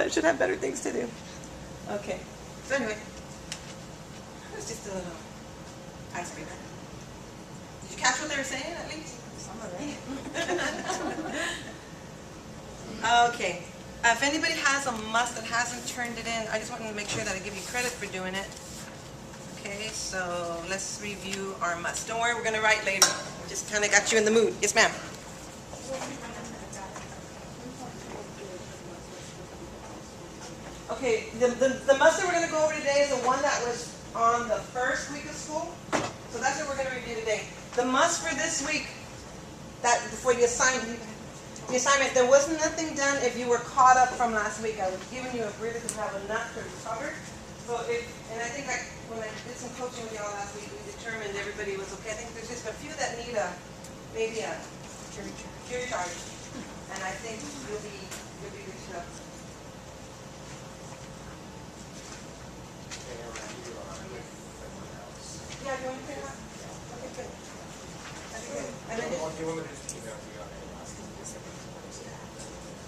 I should have better things to do. Okay. So anyway, it's just a little icebreaker. Did you catch what they were saying at least? Some of it. Okay. If anybody has a must that hasn't turned it in, I just wanted to make sure that I give you credit for doing it. Okay, so let's review our must. Don't worry, we're going to write later. Just kind of got you in the mood. Yes, ma'am. Okay, the must that we're going to go over today is the one that was on the first week of school. So that's what we're going to review today. The must for this week, that for the assignment, there wasn't nothing done if you were caught up from last week. I was giving you a breather to have enough to recover. So and I think like when I did some coaching with y'all last week, we determined everybody was okay. I think there's just a few that need maybe a jury charge. And I think you'll be good to go. Yeah, you want to print it out? Okay, good. That'd be good. And then Do you want me to just email you on it?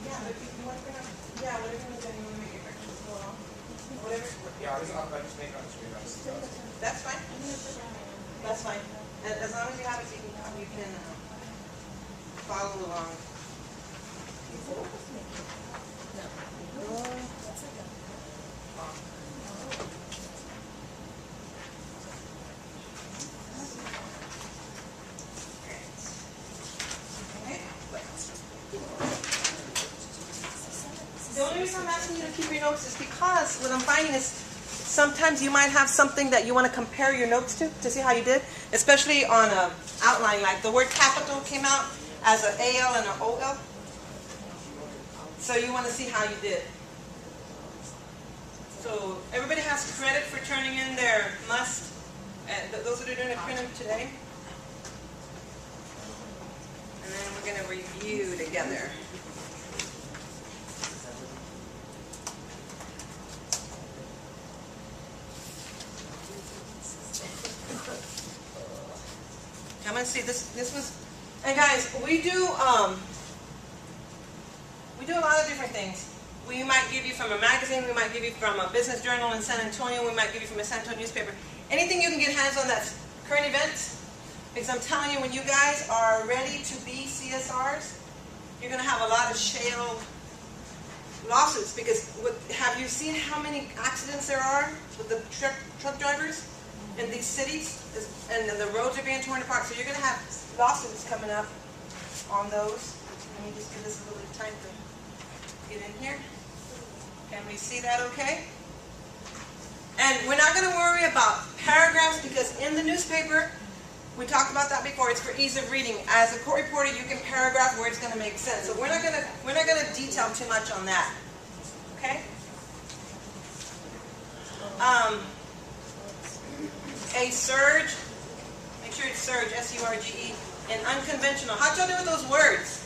yeah, but if you want to print out, yeah, whatever you want to do, you want to make your corrections go along. Whatever. Yeah, I'll just make it on the screen. That's fine. That's fine. As long as you have it, you can follow along. The only reason I'm asking you to keep your notes is because what I'm finding is sometimes you might have something that you want to compare your notes to see how you did, especially on an outline, like the word capital came out as an AL and an OL. So you want to see how you did. So everybody has credit for turning in their must. Those that are doing a print today. And then we're going to review together. I'm going to see this was, and guys, we do a lot of different things. We might give you from a magazine, we might give you from a business journal in San Antonio, we might give you from a San Antonio newspaper. Anything you can get hands on that's current events, because I'm telling you, when you guys are ready to be CSRs, you're going to have a lot of shale lawsuits, because have you seen how many accidents there are with the truck drivers in these cities, and the roads are being torn apart? So you're going to have lawsuits coming up on those. Let me just give this a little bit of time to get in here. Can we see that okay? And we're not going to worry about paragraphs, because in the newspaper, we talked about that before, it's for ease of reading. As a court reporter, you can paragraph where it's going to make sense. So we're not going to detail too much on that. Okay? A surge, make sure it's surge, S-U-R-G-E, and unconventional. How'd y'all do with those words?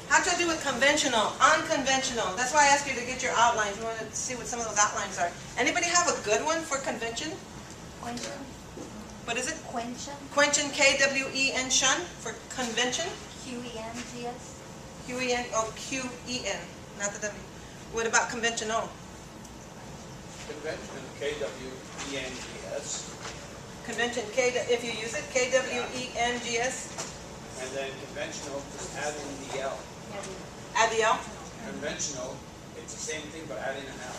How'd y'all do with conventional, unconventional? That's why I asked you to get your outlines. We want to see what some of those outlines are. Anybody have a good one for convention? Quenchen. What is it? Quenchen. Quenchen, K-W-E-N, shun, for convention. Q-E-N-G-S. Q-E-N, oh, Q-E-N, not the W. What about conventional? Convention, K-W-E-N-G-S. Convention, if you use it, K-W-E-N-G-S. And then conventional, just add in the L. Add the L. Conventional, it's the same thing, but add in an L.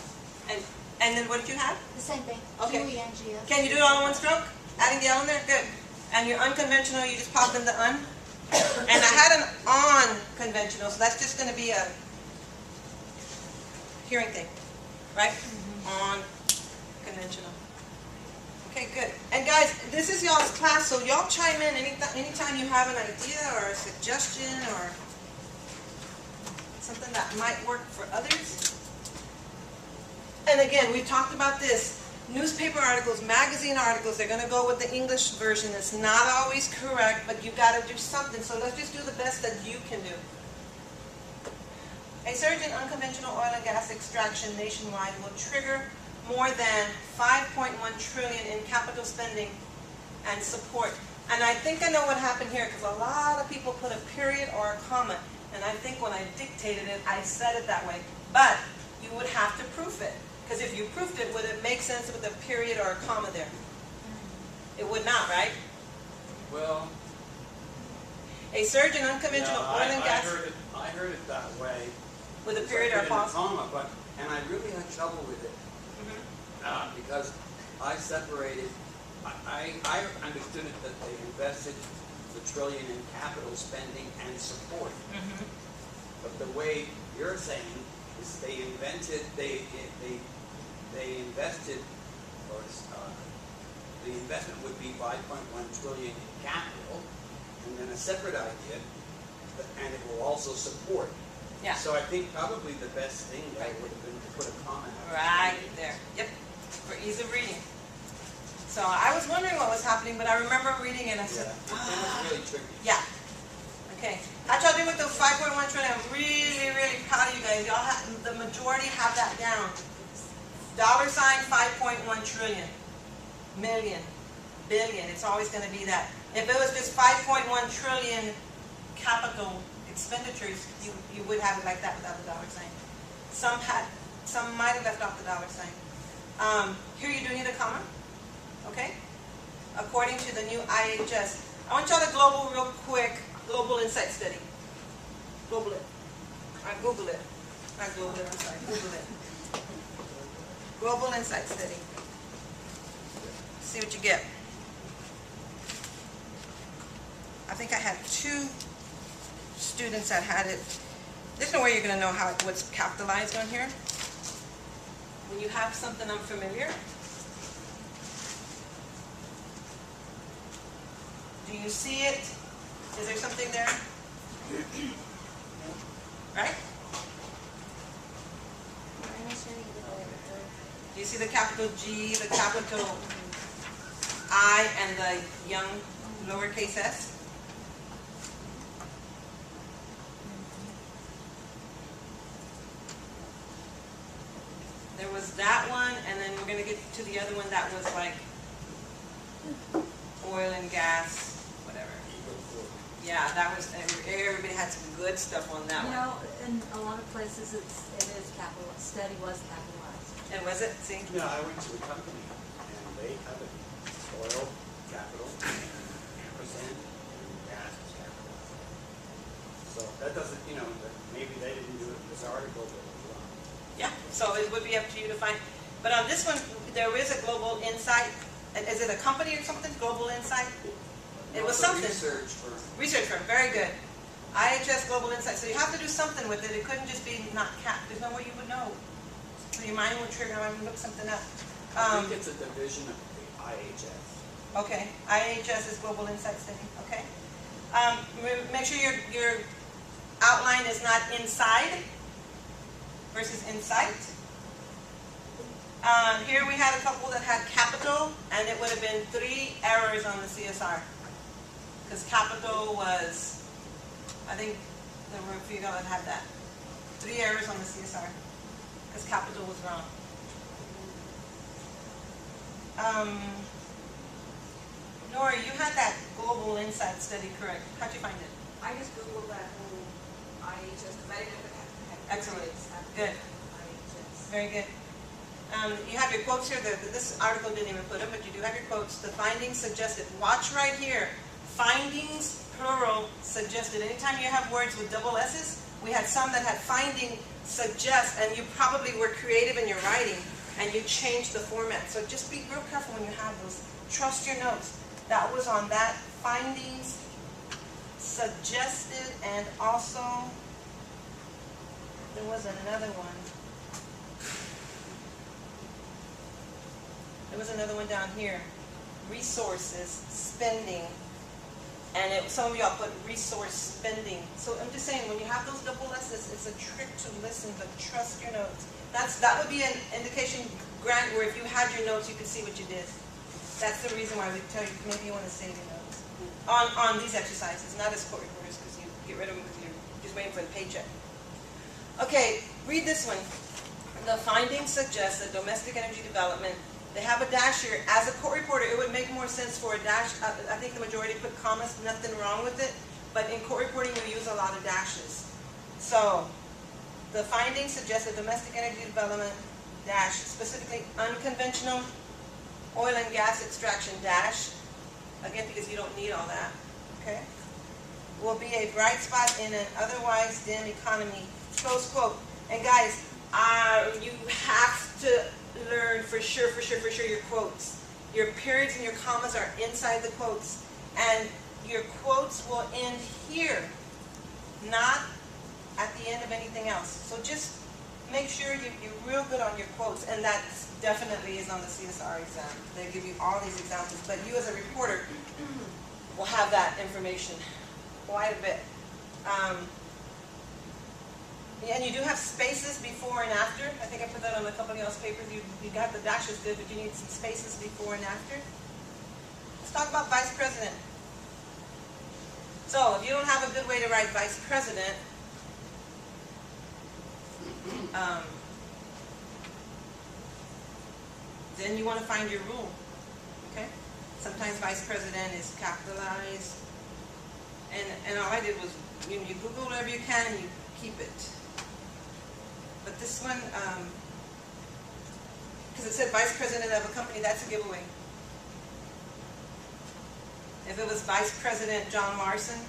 And then what did you have? The same thing. Okay. Q-E-N-G-S. Can you do it all in one stroke? Adding the L in there? Good. And your unconventional, you just pop in the un. And I had an on conventional, so that's just going to be a hearing thing, right? On conventional. Okay, good. And guys, this is y'all's class, so y'all chime in anytime you have an idea or a suggestion or something that might work for others. And again, we've talked about this. Newspaper articles, magazine articles, they're going to go with the English version. It's not always correct, but you've got to do something. So let's just do the best that you can do. A surge in unconventional oil and gas extraction nationwide will trigger more than 5.1 trillion in capital spending and support. And I think I know what happened here, because a lot of people put a period or a comma. And I think when I dictated it, I said it that way. But you would you proofed it, would it make sense with a period or a comma there? It would not, right? Well, A surge in unconventional yeah, oil and gas I heard it that way. with a It's period or like in a pause. comma, and I really had trouble with it. Because I separated, I understood it that they invested the trillion in capital spending and support. But the way you're saying is they invested, or the investment would be 5.1 trillion in capital, and then a separate idea, and it will also support. Yeah. So I think probably the best thing there would have been to put a comment. Right there. Yep. For ease of reading. So I was wondering what was happening, but I remember reading it and I Yeah, said, it was really tricky. yeah. Okay. How'd y'all do with those 5.1 trillion? I'm really, really proud of you guys. Y'all have, the majority have that down. Dollar sign 5.1 trillion. Million. Billion. It's always going to be that. If it was just 5.1 trillion capital expenditures, you would have it like that without the dollar sign. Some might have left off the dollar sign. Here you do need a comma, okay? According to the new IHS. I want y'all to global real quick, Global Insight Study. Global it. Google it. Not Google it, I'm sorry, Google it. Global Insight Study. See what you get. I think I had 2 students that had it. There's no way you're going to know what's capitalized on here. When you have something unfamiliar, do you see it? Is there something there? Right? Do you see the capital G, the capital I, and the young lowercase s? There was that one, and then we're going to get to the other one that was like oil and gas, whatever. Yeah, that was, everybody had some good stuff on that You one. know, in a lot of places, it is capitalized, study was capitalized. And was it? See? Yeah, I went to the company, and they have it, oil, capital, percent, and gas is capitalized. So that doesn't, maybe they didn't do it in this article, but it was wrong. Yeah, so it would be up to you to find. But on this one, there is a Global Insight. Is it a company or something? Global Insight? It was something. Research firm. Research firm, very good. IHS Global Insight. So you have to do something with it. It couldn't just be not capped. There's no way you would know. So your mind would trigger. I would look something up. I think it's a division of the IHS. Okay, IHS is Global Insight Study. Okay. Make sure your outline is not inside versus insight. Here we had a couple that had capital, and it would have been 3 errors on the CSR. Because capital was, I think there were a few that had that. 3 errors on the CSR. Because capital was wrong. Nora, you had that Global Insight Study correct. How'd you find it? I just Googled that whole IHS because I didn't know that. Excellent. Good. IHS. Very good. You have your quotes here. This article didn't even put them, but you do have your quotes. The findings suggested. Watch right here. Findings, plural, suggested. Anytime you have words with double S's, we had some that had finding, suggest, and you probably were creative in your writing, and you changed the format. So just be real careful when you have those. Trust your notes. That was on that. Findings, suggested, and also there was another one. There was another one down here. Resources, spending, and some of y'all put resource spending. So I'm just saying, when you have those double S's, it's a trick to listen, but trust your notes. That would be an indication, Grant, where if you had your notes, you could see what you did. That's the reason why we tell you maybe you want to save your notes on these exercises, not as court reporters, because you get rid of them because you're just waiting for the paycheck. Okay, read this one. The findings suggest that domestic energy development. They have a dash here. As a court reporter, it would make more sense for a dash. I think the majority put commas, nothing wrong with it. But in court reporting, we use a lot of dashes. So, the findings suggest that domestic energy development, dash, specifically unconventional oil and gas extraction dash, again, because you don't need all that, okay? Will be a bright spot in an otherwise dim economy, close quote. And guys, you have to learn for sure your quotes. Your periods and your commas are inside the quotes. And your quotes will end here, not at the end of anything else. So just make sure you're real good on your quotes, and that definitely is on the CSR exam. They give you all these examples, but you as a reporter will have that information quite a bit. And you do have spaces before and after. I think I put that on a couple of y'all's papers. You got the dashes good, but you need some spaces before and after. Let's talk about vice president. So if you don't have a good way to write vice president, then you want to find your rule, okay? Sometimes vice president is capitalized, and all I did was, you Google whatever you can and you keep it. But this one, because it said vice president of a company, that's a giveaway. If it was Vice President John Larson,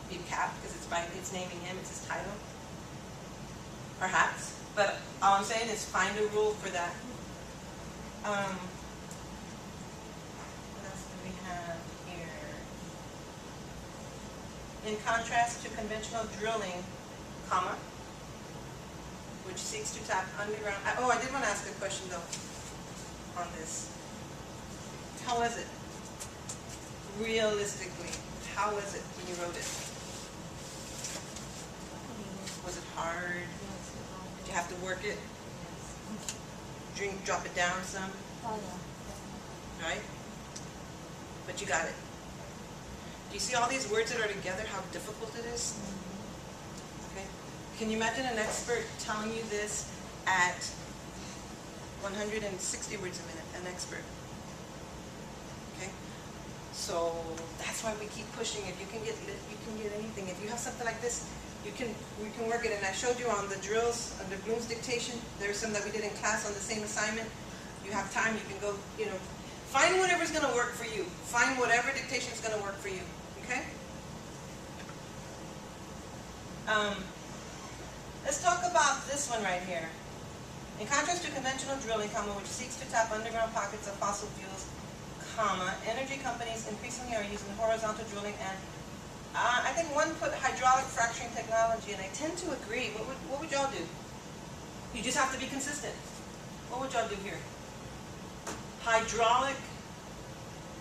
you'd cap, because it's naming him, it's his title. Perhaps. But all I'm saying is find a rule for that. What else do we have here? In contrast to conventional drilling, comma, which seeks to tap underground. Oh, I did want to ask a question though on this. How was it? Realistically, how was it when you wrote it? Was it hard? Did you have to work it? Drop it down some? Oh, yeah. Right? But you got it. Do you see all these words that are together, how difficult it is? Okay. Can you imagine an expert telling you this at 160 words a minute, an expert? Okay. So that's why we keep pushing. If you can get anything. If you have something like this, we can work it. And I showed you on the drills, under Bloom's dictation. There's some that we did in class on the same assignment. You have time, you can go, find whatever's going to work for you. Find whatever dictation is going to work for you. Okay? Let's talk about this one right here. In contrast to conventional drilling, which seeks to tap underground pockets of fossil fuels, energy companies increasingly are using horizontal drilling, and I think one put hydraulic fracturing technology, and I tend to agree. What would y'all do? You just have to be consistent. What would y'all do here? Hydraulic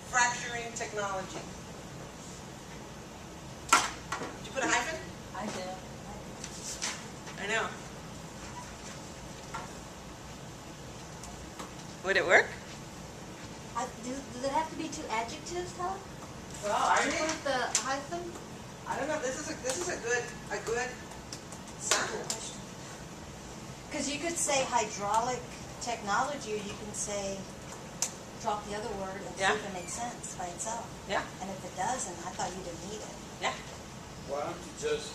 fracturing technology. Did you put a hyphen? I did. I know. Would it work? Does it have to be two adjectives, though? Well, I With the hyphen? don't know. This is a good sample. Because you could say hydraulic technology, or you can say, drop the other word and see if it makes sense by itself. Yeah. And if it doesn't, I thought you didn't need it. Yeah. Why don't you just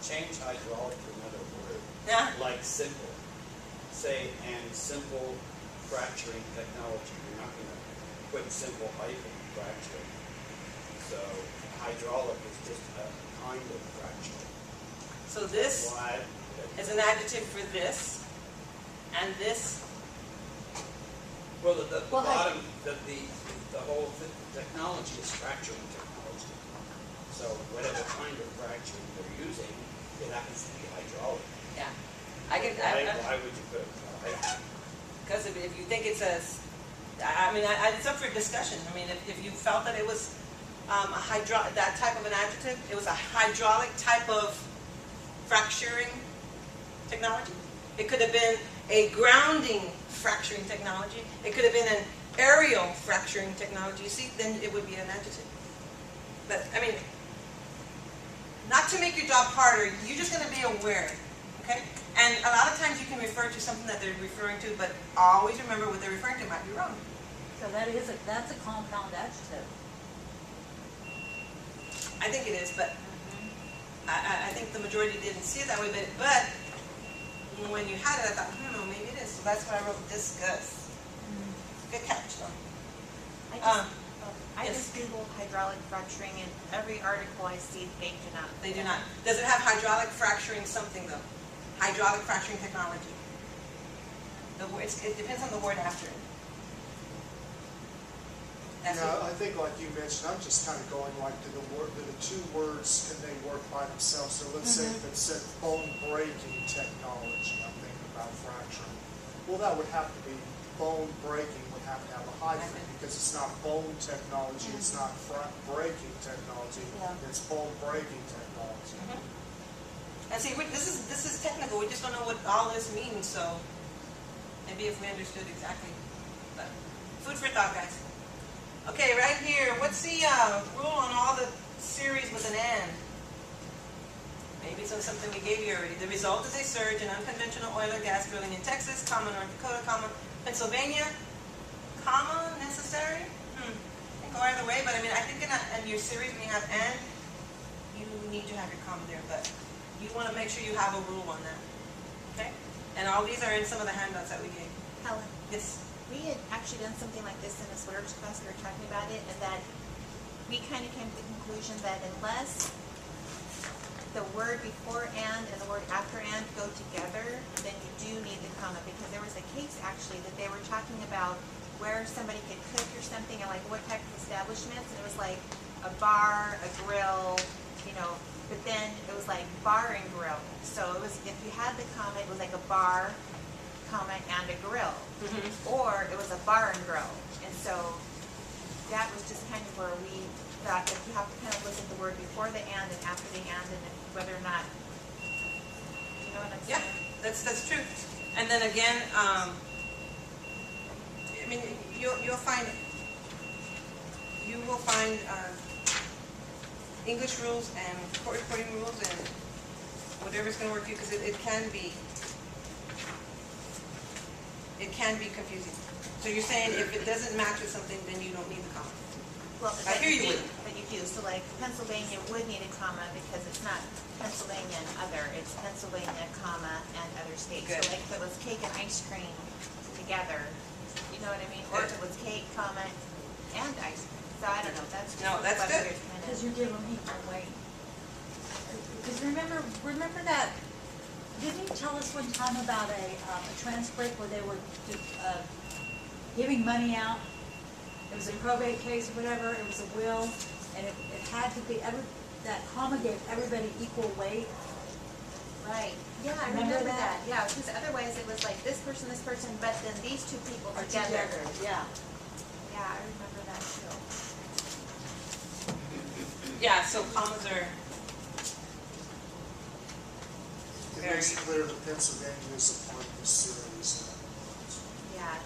change hydraulic to another word? Yeah. Like simple. Say, and simple fracturing technology. You're not going to put simple hyphen fracturing. So hydraulic is just a kind of fracturing. So this Why? is an adjective for this, and this. Well, the Well, bottom, the whole technology is fracturing technology. So whatever kind of fracturing they're using, it happens to be hydraulic. Yeah. I can. Why would you put hydraulic? Because if you think it's it's up for discussion. I mean, if you felt that it was that type of an adjective, it was a hydraulic type of fracturing technology. It could have been a grounding fracturing technology. It could have been an aerial fracturing technology. You see, then it would be an adjective. But, I mean, not to make your job harder, you're just going to be aware, okay? And a lot of times you can refer to something that they're referring to, but always remember what they're referring to might be wrong. So that's a compound adjective. I think it is, but I think the majority didn't see it that way. But when when you had it, I thought, maybe it is. So that's why I wrote discuss. Good catch, though. I Yes. just Googled hydraulic fracturing and every article I see, they do not. They do not. Does it have hydraulic fracturing something, though? Hydraulic fracturing technology. It depends on the word after it. That's Yeah, I think like you mentioned, I'm just kind of going like to the word, to the two words, can they work by themselves? So let's say if it said bone breaking technology, I'm thinking about fracturing. Well, that would have to be, bone breaking would have to have a hyphen because it's not bone technology, it's not breaking technology, it's bone breaking technology. And see, this is technical. We just don't know what all this means. So maybe if we understood exactly. But food for thought, guys. Okay, right here. What's the rule on all the series with an and? Maybe it's on something we gave you already. The result is a surge in unconventional oil or gas drilling in Texas, North Dakota, Pennsylvania, necessary? Can go either way, but I mean, I think in your series when you have and, you need to have your comma there, but you want to make sure you have a rule on that. Okay? And all these are in some of the handouts that we gave. Helen, Yes. we had actually done something like this in this literature class, we were talking about it, and that we kind of came to the conclusion that unless the word before and the word after and go together, then you do need the comma, because there was a case actually that they were talking about where somebody could cook or something and like what type of establishments, and it was like a bar, a grill, but then it was like bar and grill. So it was, if you had the comma, it was like a bar, comma, and a grill. Or it was a bar and grill. And so that was just kind of where we thought that you have to kind of look at the word before the and after the and whether or not, you know what I'm saying? Yeah, that's true. And then again, I mean, you will find English rules and court reporting rules and whatever's going to work for you, because it can be confusing. So you're saying if it doesn't match with something, then you don't need the comma. Well, I hear you. but you do. So like Pennsylvania would need a comma because it's not Pennsylvania and other, it's Pennsylvania, comma, and other states. Good. So like if it was cake and ice cream together, you know what I mean? Or if it was cake, comma, and ice cream. So I don't know, that's just No, that's whether good. there's kind of- Because you give them equal weight. Because remember that, didn't you tell us one time about a transcript where they were giving money out? It was a probate case or whatever, it was a will, and it had to be, that comma gave everybody equal weight. Right. Yeah, I Remember remember that? that. Yeah, because otherwise it was like this person, but then these two people together. Yeah. Yeah, I remember that too. Yeah, so commas are It makes it clear that Pennsylvania is a part of this series. Yeah.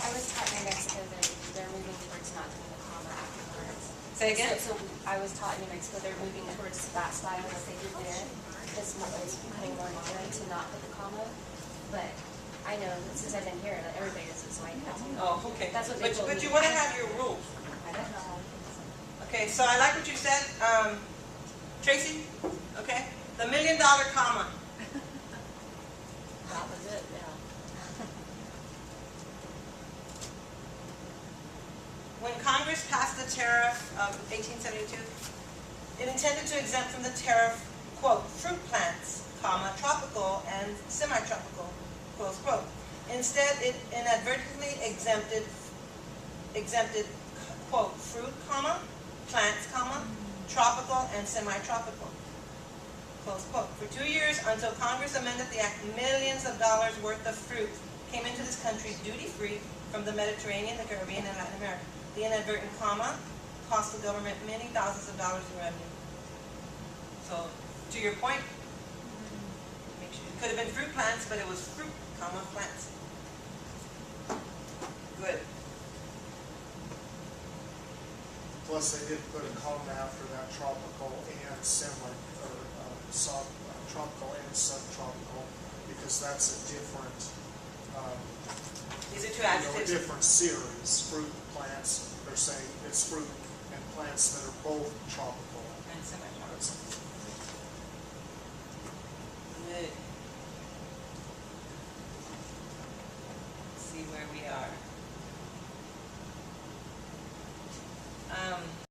I was taught in New Mexico that they're moving towards not doing the comma afterwards. Say again? So I was taught in New Mexico they're moving towards that style that they did there. It's becoming more modern to not put the comma. But I know that since I've been here, that everybody does it, so I know. Oh, okay. That's what they told But me. you want to have your rules. I don't know. Okay, so I like what you said, Tracy. Okay, the $1 million comma. That was it, yeah. When Congress passed the tariff of 1872, it intended to exempt from the tariff, quote, fruit plants, comma, tropical and semi-tropical, close quote. Instead, it inadvertently exempted, quote, fruit, comma, plants, comma, tropical and semi-tropical, close quote. For 2 years, until Congress amended the act, millions of dollars worth of fruit came into this country duty-free from the Mediterranean, the Caribbean, and Latin America. The inadvertent comma cost the government many thousands of dollars in revenue. So, to your point, make sure, it could have been fruit plants, but it was fruit, comma, plants. Good. Plus, they did put a comma after that tropical and tropical and subtropical, because that's a different, These are two a adjectives. different series. Fruit plants, they're saying it's fruit and plants that are both tropical. And semi-tropical. where we are.